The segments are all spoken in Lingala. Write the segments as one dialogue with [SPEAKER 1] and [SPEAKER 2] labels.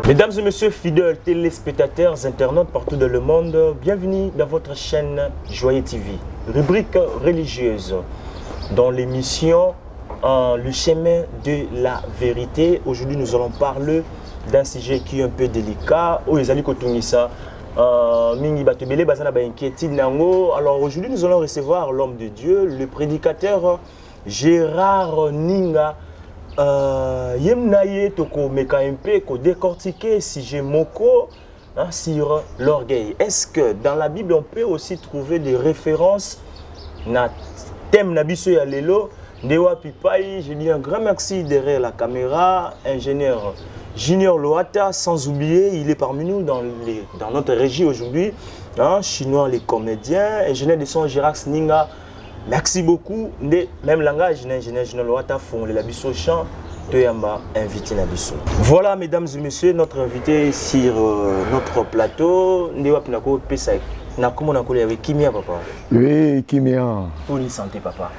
[SPEAKER 1] Mesdames et messieurs, fidèles téléspectateurs, internautes partout dans le monde, bienvenue dans votre chaîne Joyeux TV, rubrique religieuse, dans l'émission Le chemin de la vérité. Aujourd'hui, nous allons parler d'un sujet qui est un peu délicat. Alors aujourd'hui, nous allons recevoir l'homme de Dieu, le prédicateur Gérard Ninga. Yemnaye toko mekaimpe ko décortiquer si j'ai moko sur l'orgueil. Est-ce que dans la Bible on peut aussi trouver des références na thème nabiso ya lelo ndewa pipai? Je dis un grand merci derrière la caméra, ingénieur Junior Loata, sans oublier, il est parmi nous dans notre régie aujourd'hui, chinois les comédiens, ingénieur de son Gérard Ninga. Merci beaucoup. Même langage, ingénieur Loata font les labisso chant. Invité Nabiso. Voilà, mesdames et messieurs, notre invité sur notre plateau. Avec Kimia, papa.
[SPEAKER 2] Oui, Kimia.
[SPEAKER 1] Pour une santé, papa.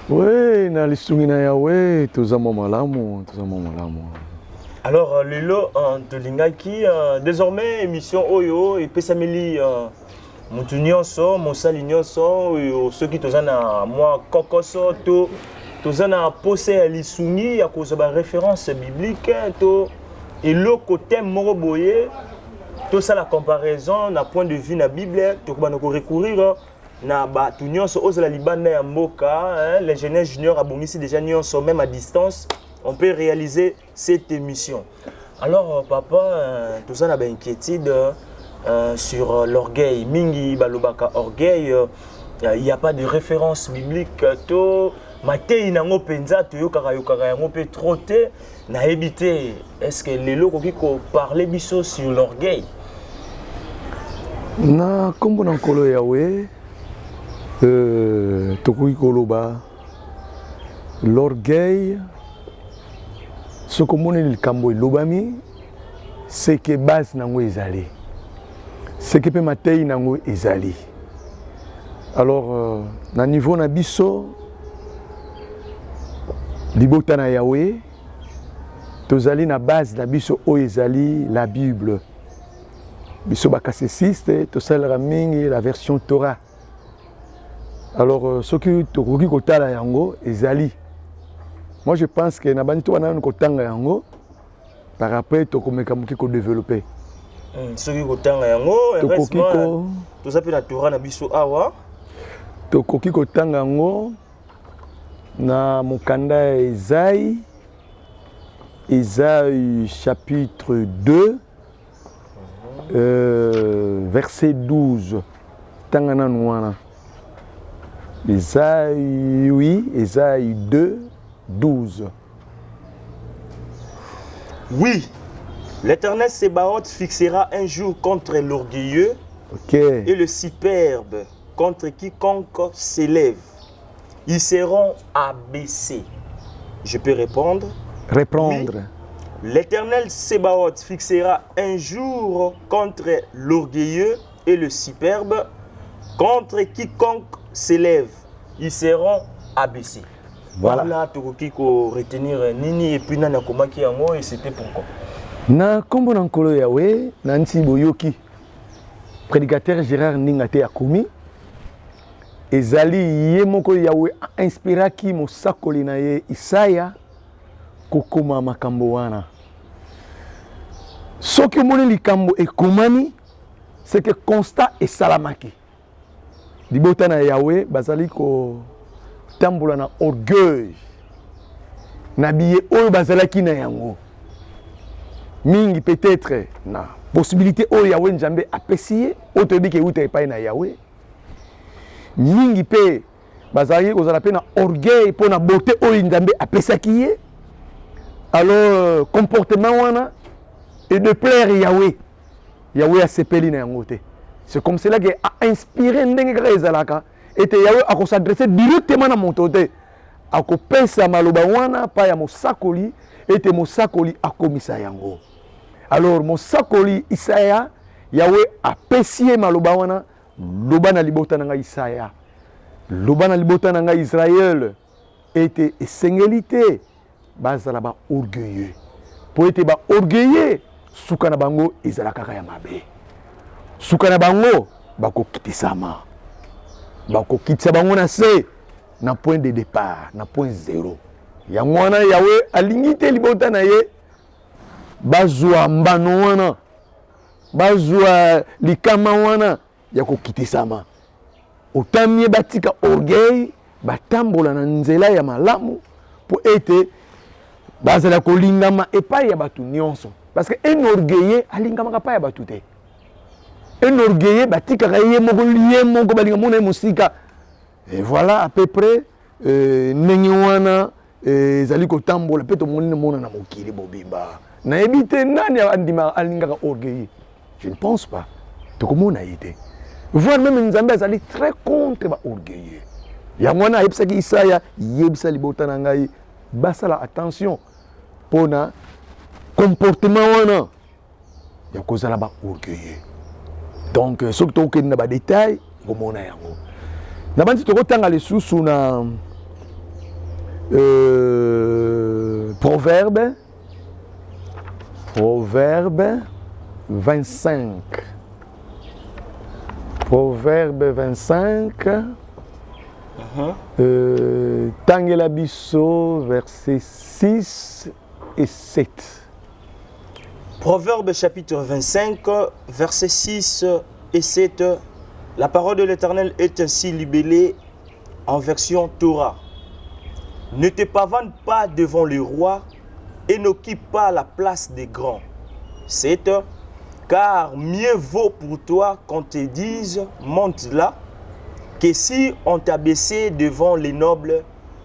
[SPEAKER 2] Oui, na lisungina ya we, tozamo malamu. Alors,
[SPEAKER 1] Lelo de Lingaki, désormais émission Oyo et Pesameli. Mutu nyonso, mosali nyonso, ceux qui tozana moi kokoso to tozana posé lisungi ya kozaba référence biblique to et le côté moroboye to ça la comparaison na point de vue na Bible to ko recourir na ba tu nyonso ozala libanda ya mboka, l'ingénieur junior abongisi déjà nyonso même à distance, on peut réaliser cette émission. Alors papa, tozana ba inquiétude sur l'orgueil. Mingi balobaka orgueil, il n'y a pas de référence biblique. To matei nango penza to yokaka yango pe trotter na éviter. Est-ce que les locaux qui parler biso sur l'orgueil?
[SPEAKER 2] Na kombo na nkolo yawe tokoki koloba l'orgueil ce que moni likambo elobami c'est que base nango ezali. Ce qui peut mater nango ezali. Alors, na niveau na biso, libota na Yahweh, tozali na base na biso o ezali la Bible. Biso bakasesiste, tosalera mingi la version Torah. Alors, ce qui tokoki kotala yango ezali. Moi, je pense que na bani to wana kotanga yango par rapport tokomeka muki ko développer.
[SPEAKER 1] Ce qui est yango, tout ça peut la Torah na biso awa.
[SPEAKER 2] Tokoki kotanga yango na mukanda Isaïe chapitre 2 verset 12. Tangana nouana. Isaïe 2 12.
[SPEAKER 1] Oui. L'Éternel Sébaoth fixera un jour contre l'orgueilleux et le superbe contre quiconque s'élève. Ils seront abaissés. Je peux répondre?
[SPEAKER 2] Répondre.
[SPEAKER 1] Oui. L'Éternel Sébaoth fixera un jour contre l'orgueilleux et le superbe contre quiconque s'élève. Ils seront abaissés. Voilà, tu peux retenir Nini et puis Nana Komaki Yango et c'était pourquoi.
[SPEAKER 2] Na kombo na nkolo yawe na nti boyoki prédicateur Gérard Ninga te akomi ezali ye moko yawe inspiraki mosakoli na ye Isaya kokoma makambo wana. Soki moni likambo ekomani c'est que constat esalamaki. Libota na yawe bazali ko tambola na orgueil na biye oyo bazalaki na yango. Mingi peut-être na possibilité o Yahweh Nzambe apprécié autre dit que vous n'avez pas na Yahweh mingi pe bazali kozala pe na orgueil pour na beauté o Nzambe apprécié alors comportement wana et de plaire Yahweh a sepeli na yango te. C'est comme cela que a inspiré ndenge ka ezalaka et Yahweh a s'adresser directement na montote a ko pesa maloba wana pa ya mosakoli et mosakoli a komisa yango. Alors mosakoli Isaya Yahweh a pesié maloba wana loba na libota na Isaya loba na libota na Israël était esengeli te bazala ba orgueilleux. Pour être ba orgueilleux suka na bango ezala kaka ya mabe. Suka na bango bakokitisama. Bakokitisa bango na se na point de départ, na point zéro. Yango wana Yawe alingi te libota na ye bazwa mbano wana, bazwa likama wana ya kokitisama. Otamie batika orgueil batambola na nzela ya malamu pour ete bazala kolingama epai ya batu nyonso. Parce que un orgueilleux alingama pa ya batu te. Un orgueilleux batika ye moko balinga mona musika. Et voilà à peu près ndenge wana ezali kotambola pe to mona na mokili bobimba. Na ebite nani andima alingaka orgueilleux? Je ne pense pas. Tokomona yete. Voir même Nzambe azali très contre ba orgueilleux. Ya mwana ayebisaki Isaya yebisa libota na ngai basala attention pona comportement wana ya kozala ba orgueilleux. Donc soki tokende na ba détail komona yango. Na bandi tokotanga lisusu na Proverbe 25. Proverbe 25. Tangela Bisso, versets 6 et 7.
[SPEAKER 1] Proverbe chapitre 25, versets 6 et 7. La parole de l'Éternel est ainsi libellée en version Torah. Ne te pavane pas devant le roi et n'occupe pas la place des grands. 7. Car mieux vaut pour toi qu'on te dise monte là, que si on t'a baissé devant les nobles,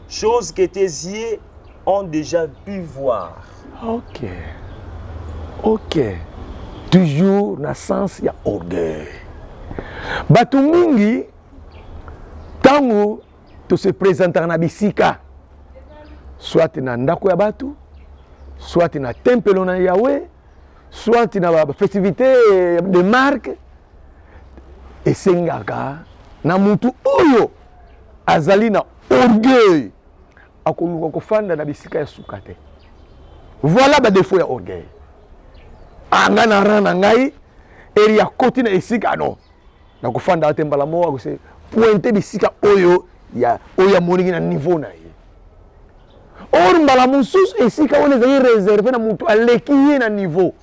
[SPEAKER 1] chose que tes yeux ont déjà pu voir.
[SPEAKER 2] Ok. Ok. Toujours na sens ya orgueil. Batu mingi tango to se présenter na bisika. Soit na ndako ya batu, soit na tempelo na Yahweh, soit na festivité de marque, esengaka na mutu oyo azali na orgueil akoluka kofanda na bisika ya suka te. Voilà ba défaut ya orgueil. Anga na rana ngai eri ya koti na esika non. Na kofanda atembala mo akose pointe bisika oyo ya moningi na niveau na ye. Or mbala mususu esika wana ezali réservé na mutu aleki ye na niveau.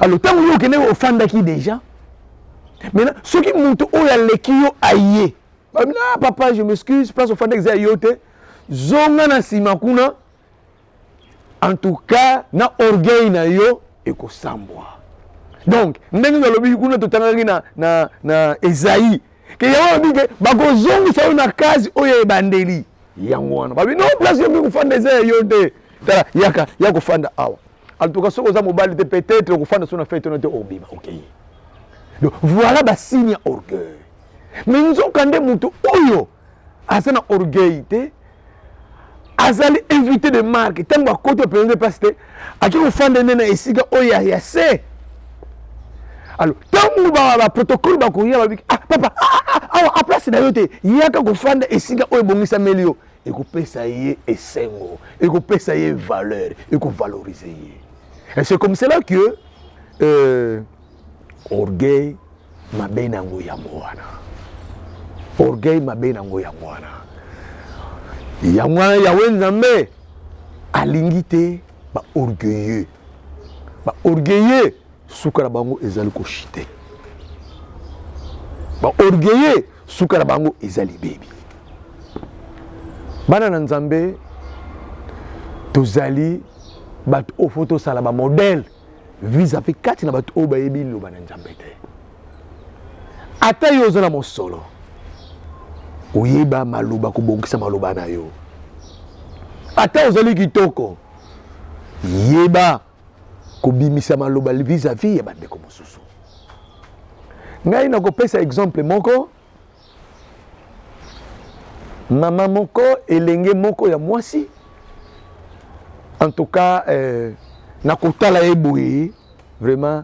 [SPEAKER 2] Alors tango yo kende ofanda ki déjà. Maintenant ce qui mutu oyo aleki yo aye. Ah papa je m'excuse place ofanda exa yote. Zonga na sima kuna. En tout cas na orgueil na yo ekosambwa. Donc ndenge ngalobi kuna totangaki na Esaïe ke yawa bike bakozongisa yo na kazi oyo ebandeli. Yango wana babi no place yo kufanda Esaïe yote. Tala ya kufanda awa. En tout cas soko za mobali te peut-être kufanda sona fête no te obima. OK. Donc voilà ba signe orgueil. Mais nzoka nde mutu oyo asana orgueil te. Azali invité de marque tango akoto président pasteur aki kufanda nena esika oya ya se. Alors tango ba protocole ba ko ya ba papa a place na yote yaka kufanda esika oyo bongisa melio ekopesa ye esengo ekopesa ye valeur ekovaloriser ye. Et c'est comme cela que orgueil mabena ngo ya mwana. Orgueil mabena ngo ya mwana. Ya mwana Yahweh Nzambe alingi te ba orgueilleux. Ba orgueilleux suka na bango ezali ko chite. Ba orgueilleux suka na bango ezali bebi. Bana na Nzambe tozali batu o photo sala ba modèle vis-à-vis kati na batu o ba yebi loba na Nzambe te. Ata yo zona mosolo. Oyeba maloba kubongisa maloba na yo. Ata ozali kitoko. Yeba kubimisa maloba vis-à-vis ya bandeko mosusu. Ngai na kopesa exemple moko. Mama moko elenge moko ya mwasi. En tout cas na kotala eboye vraiment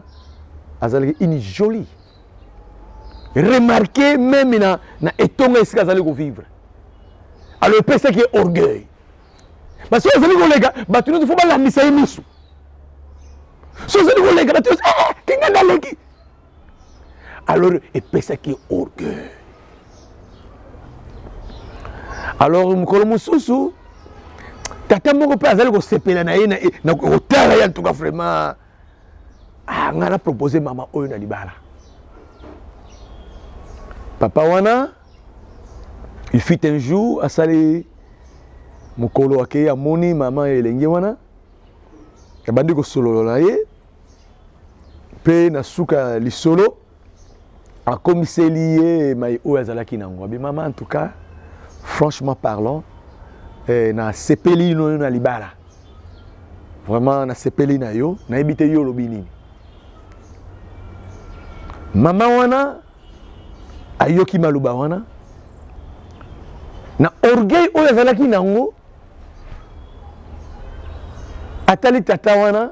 [SPEAKER 2] azali une jolie. Remarquez même na etonga esika azali ko vivre. Alors pesa qui est orgueil. Parce que azali ko lega batu nous faut ba la misa misu. sozali koleka te kenga naleki alors epesaki orgueil. Alors mokolo mosusu tata moko mpe azali kosepela na ye na kotala ye en tout cas vraiment ngai na proposé mama oyo na libala. Papa wana il fut un jour asali mokolo ake amoni mama elenge wana abandi kosolola ye mpe na suka lisolo akomiseli ye mai oyo azalaki nango abi mama en tout cas franchement parlant na sepeli no na libala vraiment na sepeli na yo nayebi te yo lobi nini. Mama wana ayoki maloba wana na orgueil oyo azalaki nango atali tata wana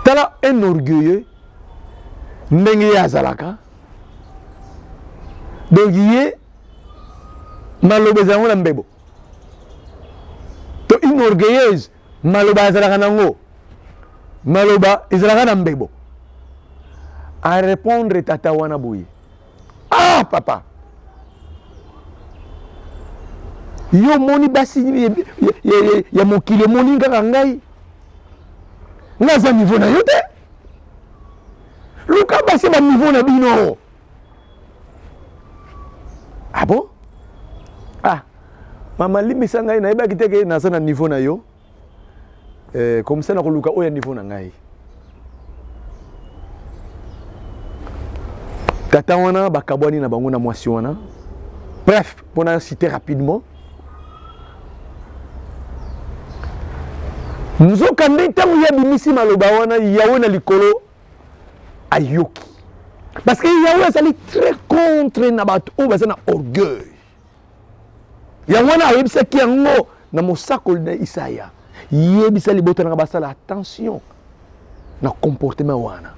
[SPEAKER 2] tala un orgueilleux ndenge ye azalaka donc ye maloba ezango na mbebo to une orgueilleuse maloba ezalaka nango maloba ezalaka na mbebo a répondre tata wana boye papa yo moni basi ya mokili moni kaka ngai naza niveau na yo te luka basi ba niveau na bino. Ah bon? Mama limbisa ngai nayebaki te ke naza na niveau na yo comme ça nakoluka oyo niveau na ngai. Tata wana bakabwani na bango na mwasi wana. Bref, pour citer rapidement, nzoka nde ntango ya bimisi maloba wana yawe na likolo ayoki parce que yawe azali très contre na bato oyo baza na orgueil. Yango wana ayebisaki yango na mosakoli na Isaya yebisa libota na basala attention na comportement wana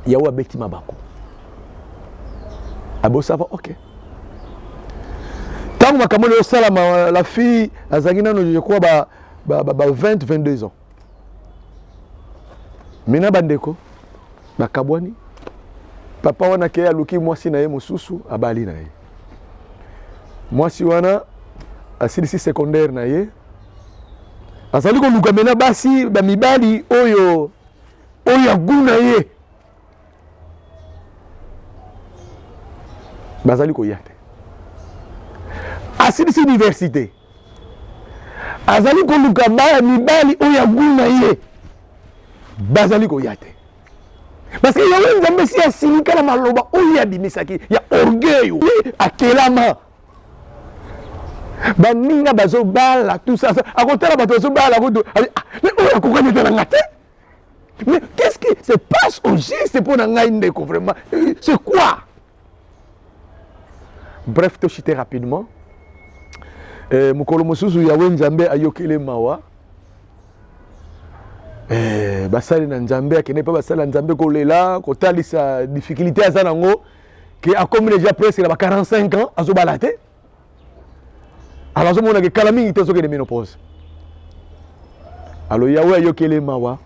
[SPEAKER 2] yawe abeti mabako abo ça va ok. Tant que makambo le sala la fille azaki nano je crois ba 20 22 ans. Mina bandeko bakabwani papa wana ke aluki mwasi na ye mosusu abali na ye. Mwasi wana asilisi secondaire na ye azali koluka mena basi bamibali oyo aguna ye bazali koya te. Asilisi université azali koluka mibali oyo aguna ye bazali koya te parce que yawe nzambe si asinika na maloba oyo abimisaki ya orgueil akelama baninga bazobala tout ça akotala bato bazobala koto mais oyo akokani te na nga te. Mais qu'est-ce qui se passe au geste pour ngai ndeko vraiment c'est quoi? Bref, to citer rapidement mukolo mosusu yawe nzambe ayokele mawa basali na nzambe akene pa basali na nzambe kolela kotalisa difficulté aza nango ke akomi déjà presque na 45 ans azobala te alors azomona ke kala mingi te soki de ménopause alors yawe ayokele mawa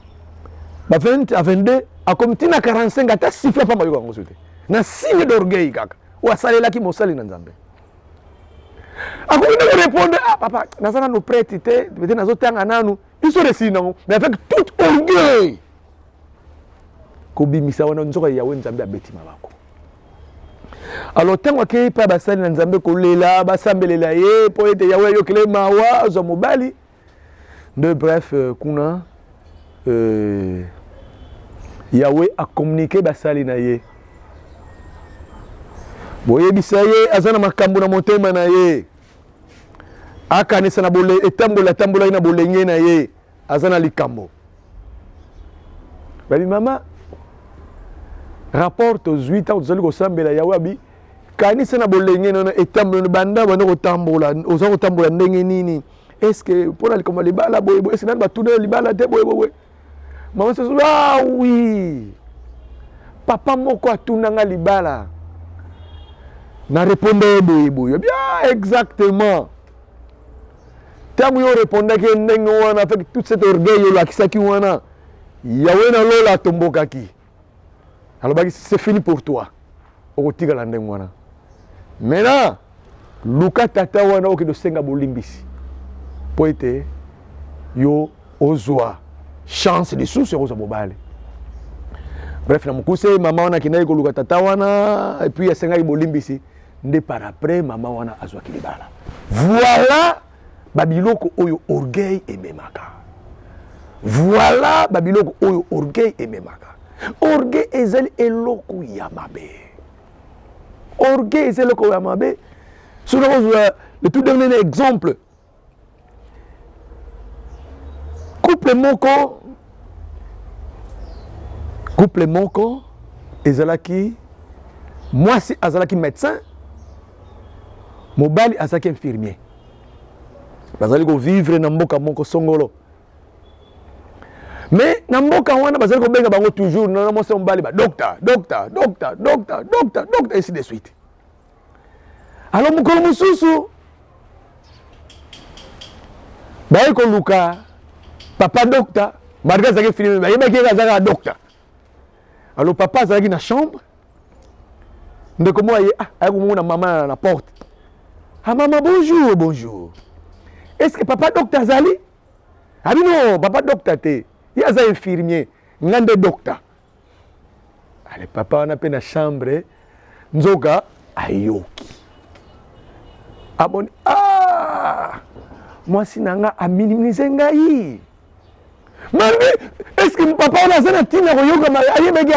[SPEAKER 2] ba 20 à 22 akomi tina 45 ata siffle pa mayoka ngo sote na signe d'orgueil kaka ou asalelaki mosali na nzambe akomi de répondre papa nazana no prêtre te peut-être nazotanga nanu ils sont réussis non mais avec tout orgueil kobimisa wana nzoka yawe nzambe abeti mabako. Alors tango ke pa basali na nzambe kolela basambelela ye po ete yawe yokele mawa zo mobali de bref kuna yawe a communiqué basali na ye boyebisa ye azana makambo na motema na ye akanisa na bole etambola na bolenge na ye azana likambo babi mama rapporte aux 8 ans tozali kosambela yawe abi kanisa na bolenge na etambola banda bana kotambola oza kotambola ndenge nini est-ce que pona likambo libala boye est-ce que batuna libala te boye mama se oui papa moko atunanga libala na répondre boye bien exactement Tant que répondait que avec toute cette orgueil là qui s'aki wana Yahweh na lola tombokaki. Alors c'est fini pour toi. Okotika la ndenge wana. Maintenant luka tata wana okedo senga bolimbisi. Po ete yo ozwa chance de sous sur mobile. Bref na mukuse mama wana kinai ko luka tata wana et puis ya senga bolimbisi nde par après mama wana azwa kilibala. Voilà babiloko oyo orgueil et memaka. Voilà babiloko oyo orgueil et memaka. Orgueil ezali eloko ya mabe. Orgueil ezali eloko ya mabe. Sur le tout dernier exemple. Couple moko ezalaki mwasi azalaki médecin, mobali azalaki infirmier. Bazali ko vivre na mboka moko songolo. Mais na mboka wana bazali ko benga bango toujours na mo se mobali ba docteur ainsi de suite. Alors mukolo mususu baye ko luka papa docteur malgré ça que film baye ba ki azaka docteur. Alors papa azalaki na chambre ndeko mo aye akomona maman à la porte. Ah maman bonjour. Est-ce que papa docteur Zali? Ah non, papa docteur te. Il y a un infirmier, ngande docteur. Allez, papa on a peine la chambre, nzoga ayoki. Ah bon, moi si nanga a minimiser ngai. Mais est-ce que papa on a zana tina koyoka ma aye begi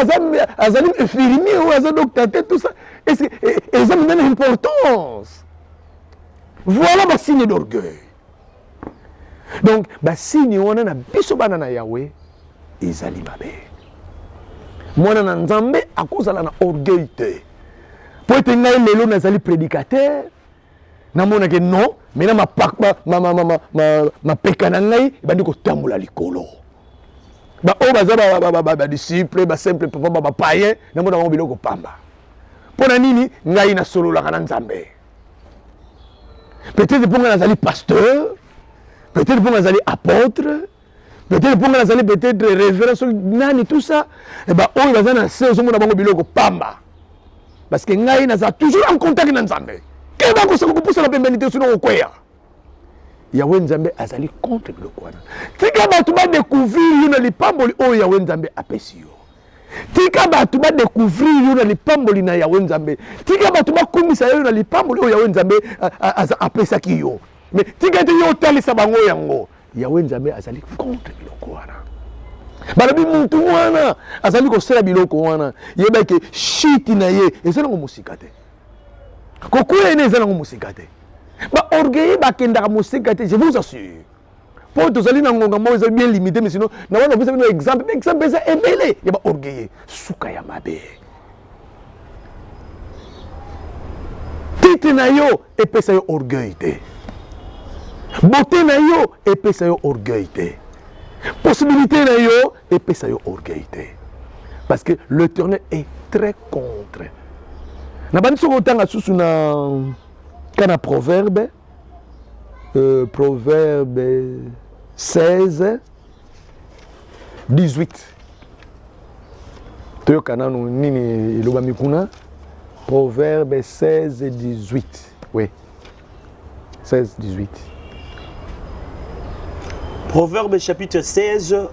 [SPEAKER 2] azali infirmier ou azali docteur te tout ça? Est-ce que ils ont une importance? Voilà ma signe d'orgueil. Donc, signe wana na biso bana na Yahweh ezali mabe. Mwana na Nzambe akozala na orgueil te. Po ete ngai lelo nazali prédicateur, namona ke non, mais na ma peka na ngai bandi ko tambola likolo. O baza disciple, simple papa ba païen, namona ngo biloko pamba. Pona nini ngai na solola kana Nzambe. Peut-être pour nazali pasteur, peut-être pour nazali apôtre, peut-être pour nazali peut-être révérend nani tout ça, et on va na se zo mona bango biloko pamba. Parce que ngai naza toujours en contact na Nzambe. Ke ba ko se ko poussa la pembelité sino ko kwea. Yahweh Nzambe azali contre biloko wana. Tika ba tu ba découvrir yo na lipamboli o Yahweh Nzambe apesi yo. Tika ba tu ba découvrir yo na lipamboli na Yahweh Nzambe. Tika ba tu ba kumisa yo na lipamboli o Yahweh Nzambe apesa ki yo. Mais tika te yo talisa bango yango. Yahweh Nzambe azali contre biloko wana. Balobi muntu wana azali ko sala biloko wana. Yeba ke shiti na ye ezala ngo musika te. Kokuya ene ezala ngo musika te. Ba orgueil ba kenda musika te, je vous assure. Pour tous les ngonga mo ezali bien limité mais sinon na wana vous avez un exemple ça ebele ya ba orgueil suka ya mabe. Tite na yo epesa yo orgueil te. Beauté na yo epesa yo orgueil te. Possibilité na yo epesa yo orgueil te. Parce que l'Éternel est très contre. Na bandi so tanga susu na kana proverbe proverbe 16 18. Toyo kana no nini iloba mikuna proverbe 16 18. Oui. 16 18.
[SPEAKER 1] Proverbe chapitre 16,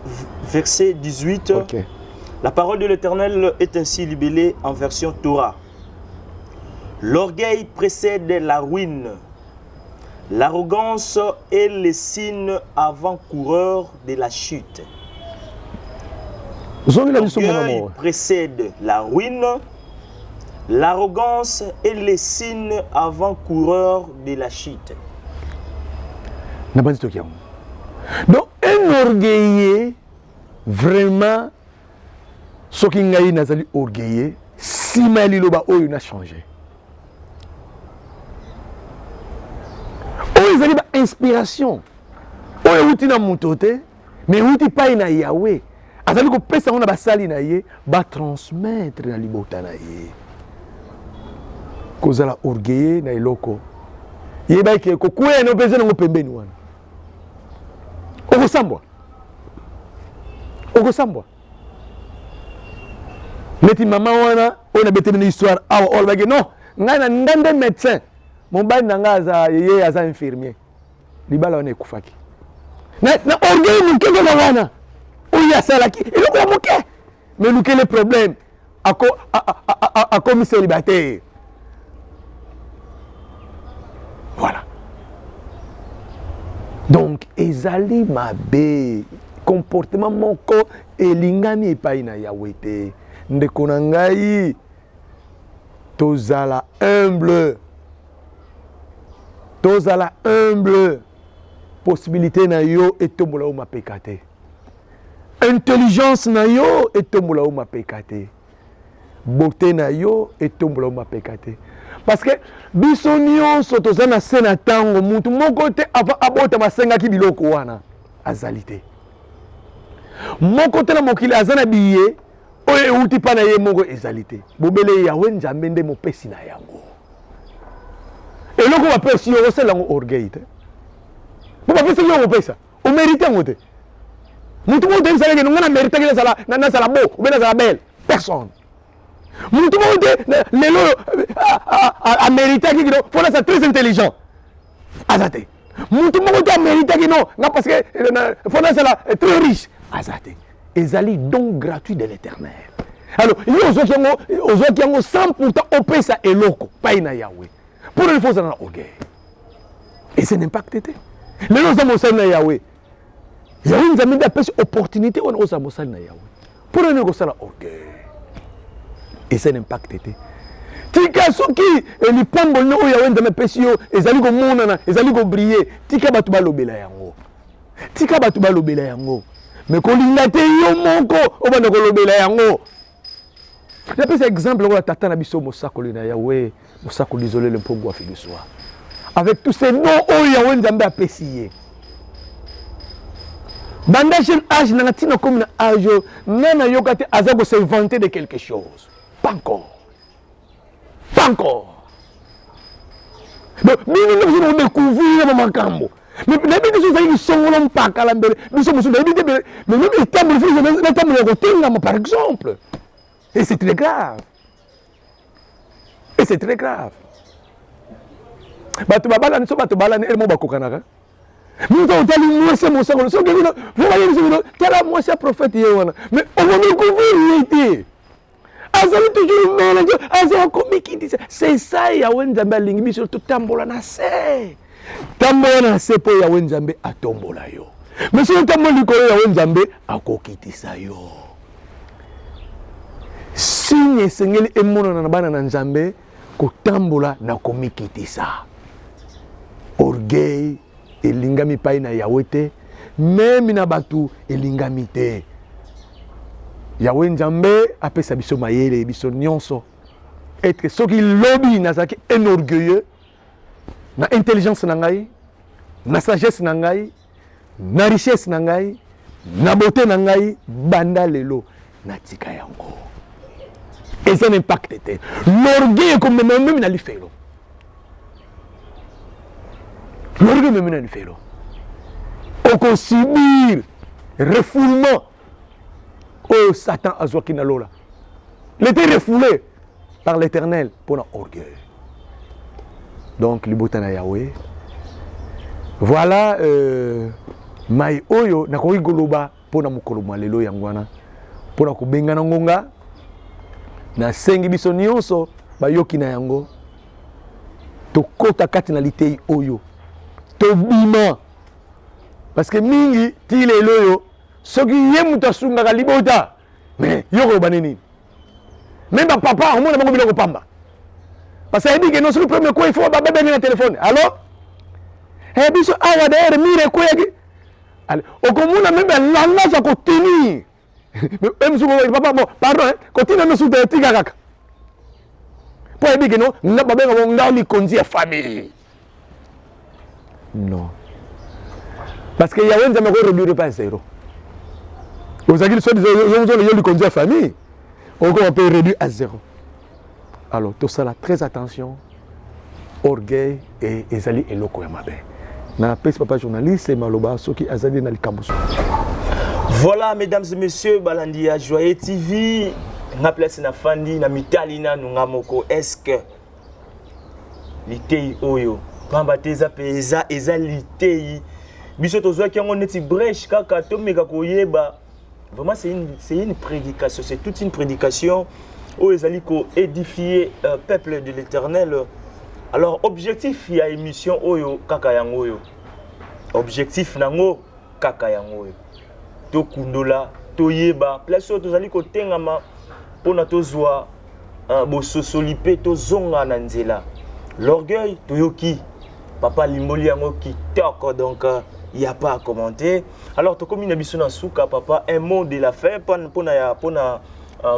[SPEAKER 1] verset 18.
[SPEAKER 2] Okay.
[SPEAKER 1] La parole de l'Éternel est ainsi libellée en version Torah. L'orgueil précède la ruine. L'arrogance est le signe avant-coureur de la chute. L'orgueil précède la ruine. L'arrogance est le signe avant-coureur de la chute.
[SPEAKER 2] Donc, un orgueilleux, vraiment, ce qui est orgueilleux, si mal il a changé. Il y a une inspiration. Il y a une inspiration. Mais il y a une Yahweh. Il y a une personne qui va transmettre la liberté. Il y a orgueilleux. Il y a une okosambwa neti mama wana oyo nabeteli na histoire awa oyo lobaki non ngai na ndande médecin mobali na ngai aza yeye aza infirmier libala wana ekufaki na orgueil moke kaka wana oyo asalaki eloko ya moke mais lukele problème akomi célibataire. Voilà. Donc ezali mabe comportement moko elingami epai na Yahweh te. Ndeko na ngai tozala humble, possibilité na yo etombola o mapeka te, intelligence na yo etombola o mapeka te, beauté na yo etombola o mapeka te. Parce que biso nyonso toza na se na ntango mutu moko te abota basengaki biloko wana azali te, moko te na mokili aza na biye oyo euti mpa na ye moko ezali te. Bobele Yawe Nzambe nde mopesi na yango. Eloko bapesi yo osala yango orgueil te. Po bapesi yo mopesa omérite yango te. Mutu moko te esalaki nonga na mérite ki nazala beau ou bien nazala belle, personne. Mutu moko te lelo améritaki kino fo nazala très intelligent aza te. Mutu moko te améritaki non nga parce que fo nazala très riche aza te. Ezali don gratuit de l'Éternel. Alors, il y a aux autres qui ont 100% opesa eloko pas na Yahweh. Pour une fois ça na orgueil. Et c'est n'impact te. Les gens sont na Yahweh. Yahweh nous a mis des opportunités on osa mosala na Yahweh. Pour une fois ça na orgueil. Et c'est n'impact te. Tika soki eli pambo no Yahweh ndame pesi yo ezali ko monana, ezali ko briller. Tika batu ba lobela yango. Tika batu ba lobela yango. Mais quand il a été yo moko obanda kolobela yango. Je peux exemple on tata na biso mosakoli na Yahweh, mosakoli isolé le mpongo a fait le soir. Avec tous ces noms o Yahweh Nzambe apesiye. Banda jeune âge na tina comme na âge nana yokate azago s'inventer de quelque chose. Pas encore. Pas encore. Mais nous découvrir dans makambo. Mais les gens qui sont là pas calambele nous sommes mais même les tables par exemple. Et c'est très grave. Et c'est très grave. Batu babala ni so batu babala ni elmo bakokanaka. Nous on tali moi c'est mon second. So que vous voyez nous tala moi c'est prophète yewana. Mais on va découvrir été. Azali toujours manager, azali comique dit c'est ça Yahweh Nzambe lingi biso tout tambola na se. Tambola na se po Yahweh Nzambe atombola yo. Mais si tambola likolo Yahweh Nzambe akokitisa yo. Signe sengeli emona na bana na Nzambe kotambola na komikitisa. Orgueil elingami pai na Yahweh te, même na batu elingami te. Yahweh Nzambe apesa biso mayele biso nyonso. Être soki lobi nazaki un orgueilleux na intelligence na ngai, na sagesse na ngai, na richesse na ngai, na beauté na ngai, banda lelo na tika yango. Et ça n'impacte pas. L'orgueil est comme même dans le félo. L'orgueil même dans le félo. On peut subir refoulement. Oh Satan a joué na lola. Il était refoulé par l'Éternel pour l'orgueil. Donc le botana Yahweh. Voilà mai oyo na ko igoloba pour na mukolo malelo yangwana. Pour na ko benga na ngonga. Na sengi biso nyonso bayoki na yango tokota kati na litei oyo tobima parce que mingi ti lelo yo soki ye mutu asungaka libota mais yoko banini même papa omona bango biloko pamba parce que dit que non c'est le premier coup il faut babebe na téléphone allô biso awa d'ailleurs mire ko yaki allez okomona même la langage ko tenir. Même si papa bon pardon continue nous soutenir tika kaka pour dire que non n'a pas bien on li conduire famille non parce que Yahweh Nzambe ko réduire pas zéro aux agil soit yo li conduire famille on peut réduire à zéro. Alors tout ça là très attention orgueil et ezali eloko ya mabe na pesi papa journaliste maloba soki azali na likambo.
[SPEAKER 1] Voilà, mesdames et messieurs, balandi à Joyeux TV. Na place na fandi na mitali na nunga moko. Est-ce que litei oyo pamba teza peza eza litei biso tozwa ki yango neti brèche kaka to meka koyeba. Vraiment c'est une prédication, c'est toute une prédication où ezali ko édifier peuple de l'Éternel. Alors objectif ya émission oyo kaka yango oyo. Objectif nango kaka yango oyo. To kundola to yeba place oyo tozali ko tengama pona tozwa bososoli pe to zonga na nzela. L'orgueil toyoki papa limboli yango kitoko donc il n'y a pas à commenter. Alors to komi na biso na suka papa un mot de la fin pona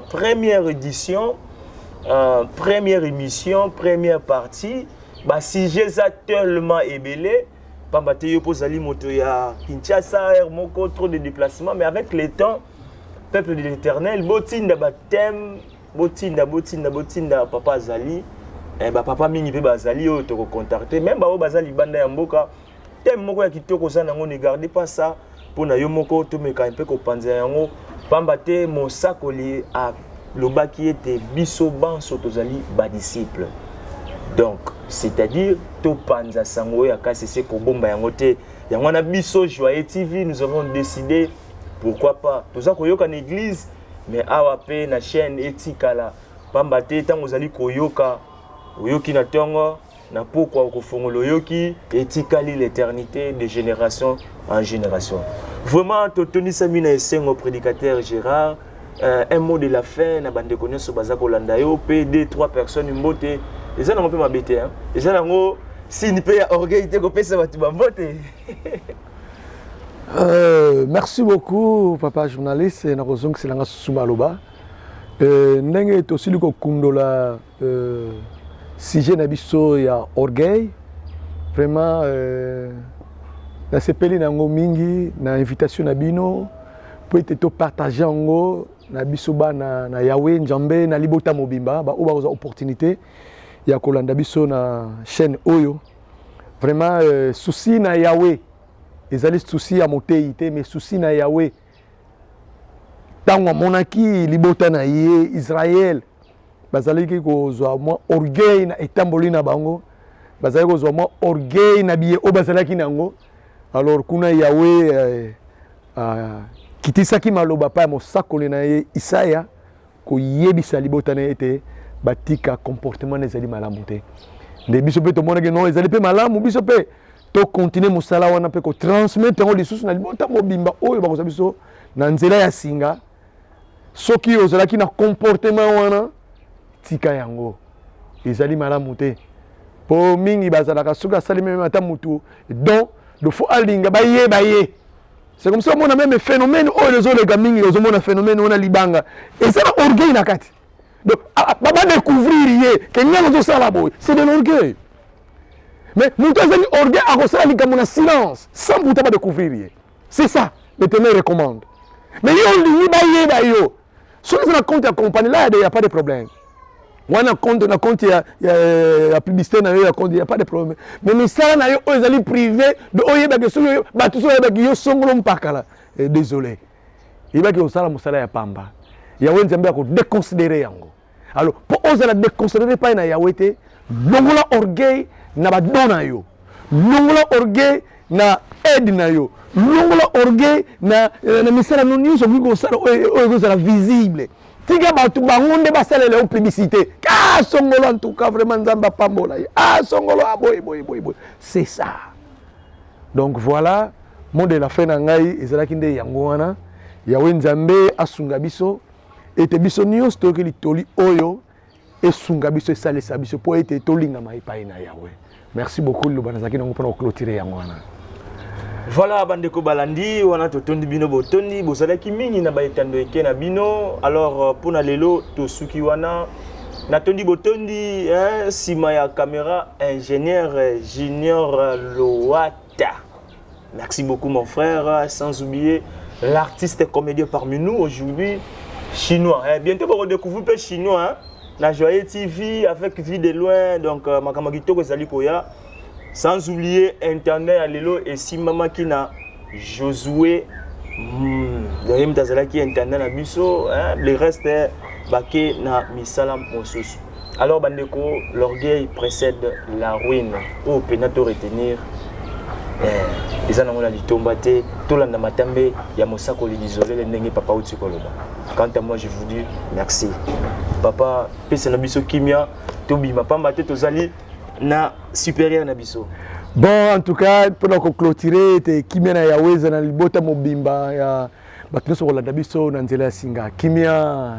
[SPEAKER 1] première édition première émission première partie ba sujet za tellement ébélé pamba te yo pozali moto ya Kinshasa moko trop de déplacements mais avec le temps peuple de l'Éternel botinda ba thème botinda papa azali papa mingi pe bazali o to contacter même ba o bazali banda ya mboka thème moko ya kitoko za nango ne gardez pas ça pour na yo moko to meka mpe ko panza yango pamba te mosakoli a lobaki ete biso banso tozali ba disciple. Donc c'est-à-dire to panza sango ya kasese ko bomba yango te yango na biso Joyeux TV nous avons décidé pourquoi pas toza koyoka na église mais awa pe na chaîne etikala pamba te tango zali koyoka oyoki na tongo na pourquoi kofongolo yoki etikali l'éternité de génération en génération. Vraiment totoni samina esengo prédicateur Gérard un mot de la fin na bande connaisse baza kolanda yo pe 2-3 personnes mbote eza nango pe mabete hein eza nango si ni pe orgueil te ko pesa batu ba mbote.
[SPEAKER 2] Merci beaucoup papa journaliste na kozong selanga sumaloba ndenge to siliko kundola sujet na biso ya orgueil vraiment na sepeli nango mingi na invitation na bino po ete to partager ngo na biso bana na Yahweh Nzambe na libota mobimba ba oba za opportunité ya kolanda biso na chaîne oyo vraiment souci na Yahweh ezali souci ya moteité mais souci na Yahweh tango monaki libota na ye Israël bazali ko zwa mo orgueil na etamboli na bango bazali ko zwa mo orgueil na biye o bazalaki nango alors kuna Yahweh kitisaki maloba pa mosakoli na ye Isaya ko yebisa libota na ete batika comportement ezali malamu te nde biso pe to monaki non ezali pe malamu biso pe to continuer mosala wana pe ko transmettre ngo lisusu na libota mobimba oyo bakoza biso na nzela ya singa soki ozalaki na comportement wana tika yango ezali malamu te po mingi bazalaka soki asali même ata mutu donc il faut alinga baye c'est comme ça on a même phénomène oh les autres mingi ils ont un phénomène on a libanga et ça orgueil na kati donc baba découvrir ye que nyango ça là boy c'est de l'orgueil mais mutu azali orgueil a kosala likambo na silence sans mutu ba découvrir ye c'est ça l'Éternel recommande mais yo lingi baye yo sur les comptes accompagnés là il y a pas de problème. On a compte la publicité na yo compte il y a pas de problème. Mais ça na yo ezali privé de oyeba que solo ba tout oyeba que yo songolo mpaka là. Désolé. Il va que osala musala ya pamba. Ya Nzambe ko déconsidérer yango. Alors pour oser la déconsidérer pas na Yahweh te, longola orgueil na ba dona yo. Longola orgueil na aide na yo. Longola orgueil na misala no news ko sala o sala visible. Tika batu bangonde basala la publicité. Ah songolo en tout cas vraiment Nzamba pambola. Ah songolo boy. C'est ça. Donc voilà, monde de la fin na ngai ezalaki nde yango wana. Yahweh Nzambe asunga biso ete biso nyonso toyoki litoli oyo esunga biso esalisa biso po ete tolingama epai na Yahweh. Merci beaucoup loba nazaki nango mpona clôturer yango wana.
[SPEAKER 1] Voilà bandeko balandi wana totondi bino botondi bozalaki mingi na baetando eke na bino. Alors pona lelo tosuki wana natondi botondi sima ya caméra ingénieur Junior Loata. Merci beaucoup mon frère, sans oublier l'artiste comédien parmi nous aujourd'hui, chinois. Bientôt vous redécouvrez le chinois, la Joyeux TV avec Vie de loin, donc Makamagito Kozali Koya. Sans oublier internet à l'élo et si maman qui n'a Josué d'ailleurs m'tazala qui internet na biso le reste est baké na misala mosusu. Alors bandeko, l'orgueil précède la ruine. Oh penato retenir les années la litomba te tolanda matambe ya mosako li isolé le ndenge papa uti koloba. Quant à moi je vous dis merci. Papa pesa na biso kimia to bima pamba te tozali na supérieur na biso.
[SPEAKER 2] Bon, en tout cas, pour clôturer, Kimia na Yahweh na libota mobimba ya bakino so la dabiso na nzela singa. Kimia